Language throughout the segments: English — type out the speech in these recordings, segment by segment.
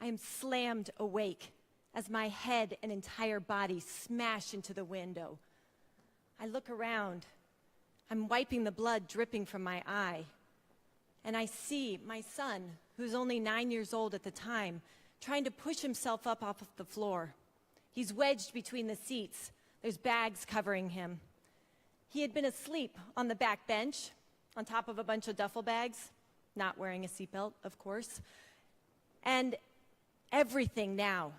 I am slammed awake as my head and entire body smash into the window. I look around. I'm wiping the blood dripping from my eye. And I see my son, who's only 9 years old at the time, trying to push himself up off of the floor. He's wedged between the seats. There's bags covering him. He had been asleep on the back bench, on top of a bunch of duffel bags, not wearing a seatbelt, of course. And everything now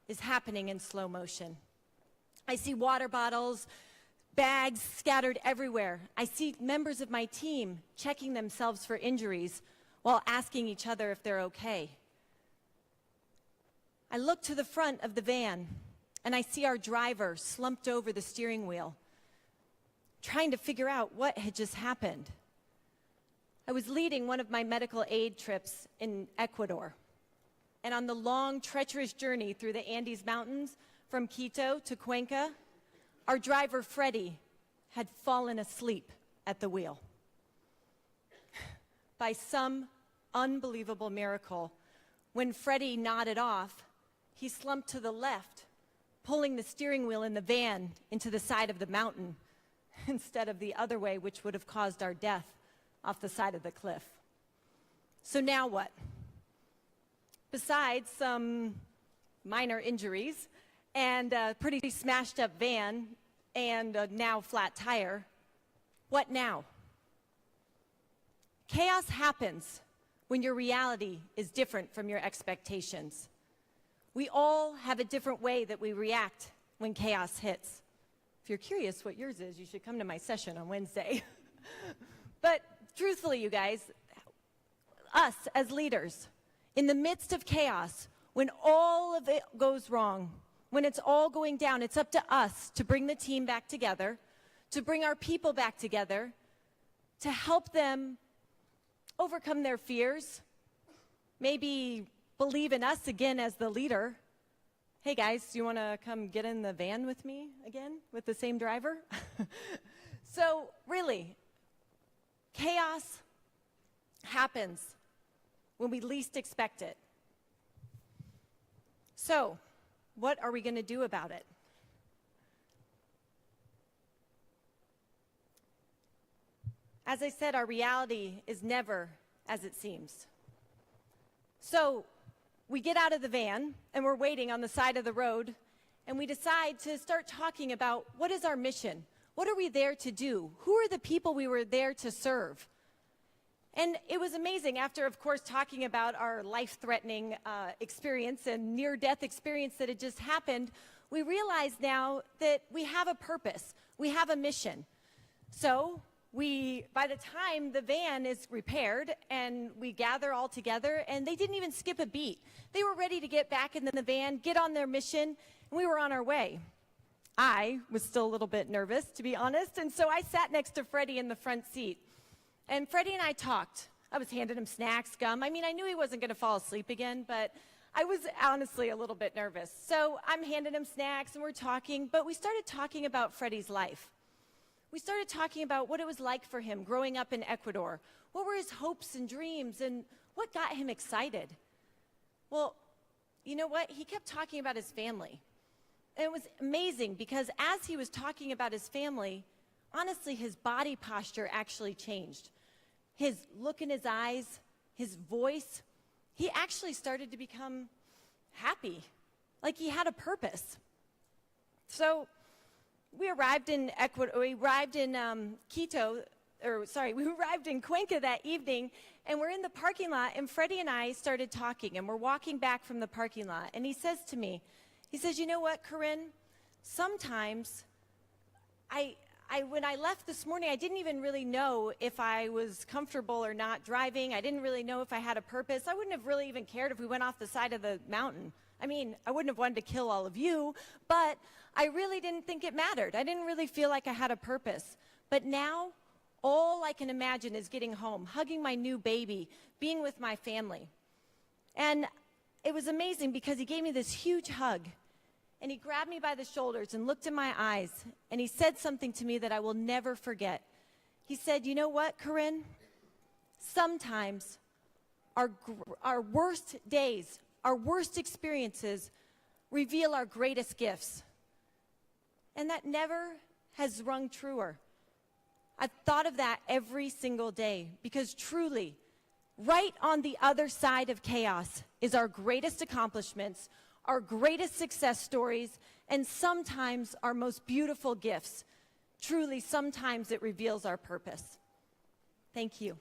is happening in slow motion. I see water bottles, bags scattered everywhere. I see members of my team checking themselves for injuries while asking each other if they're okay. I look to the front of the van, and I see our driver slumped over the steering wheel, trying to figure out what had just happened. I was leading one of my medical aid trips in Ecuador. And on the long, treacherous journey through the Andes Mountains from Quito to Cuenca, our driver, Freddie, had fallen asleep at the wheel. By some unbelievable miracle, when Freddie nodded off, he slumped to the left, pulling the steering wheel in the van into the side of the mountain instead of the other way, which would have caused our death off the side of the cliff. So now what? Besides some minor injuries and a pretty smashed up van and a now flat tire, what now? Chaos happens when your reality is different from your expectations. We all have a different way that we react when chaos hits. If you're curious what yours is, you should come to my session on Wednesday. But truthfully, you guys, us as leaders, in the midst of chaos, when all of it goes wrong, when it's all going down, it's up to us to bring the team back together, to bring our people back together, to help them overcome their fears, maybe believe in us again as the leader. Hey guys, do you want to come get in the van with me again with the same driver? So really, chaos happens when we least expect it. So, what are we going to do about it? As I said, our reality is never as it seems. So, we get out of the van and we're waiting on the side of the road and we decide to start talking about what is our mission? What are we there to do? Who are the people we were there to serve? And it was amazing after, of course, talking about our life-threatening experience and near-death experience that had just happened, we realize now that we have a purpose. We have a mission. So by the time the van is repaired and we gather all together, and they didn't even skip a beat. They were ready to get back in the van, get on their mission, and we were on our way. I was still a little bit nervous, to be honest, and so I sat next to Freddie in the front seat. And Freddie and I talked. I was handing him snacks, gum. I mean, I knew he wasn't going to fall asleep again, but I was honestly a little bit nervous. So I'm handing him snacks and we're talking, but we started talking about Freddie's life. We started talking about what it was like for him growing up in Ecuador. What were his hopes and dreams and what got him excited? Well, you know what? He kept talking about his family. And it was amazing because as he was talking about his family, honestly, his body posture actually changed. His look in his eyes, his voice, he actually started to become happy, like he had a purpose. So we arrived in Cuenca that evening, and we're in the parking lot, and Freddie and I started talking, and we're walking back from the parking lot, and he says to me, he says, you know what, Corinne, sometimes when I left this morning, I didn't even really know if I was comfortable or not driving. I didn't really know if I had a purpose. I wouldn't have really even cared if we went off the side of the mountain. I mean, I wouldn't have wanted to kill all of you, but I really didn't think it mattered. I didn't really feel like I had a purpose. But now, all I can imagine is getting home, hugging my new baby, being with my family. And it was amazing because he gave me this huge hug. And he grabbed me by the shoulders and looked in my eyes, and he said something to me that I will never forget. He said, you know what, Corinne? Sometimes our worst days our worst experiences reveal our greatest gifts. And that never has rung truer. I've thought of that every single day because truly, right on the other side of chaos is our greatest accomplishments, our greatest success stories, and sometimes our most beautiful gifts. Truly, sometimes it reveals our purpose. Thank you.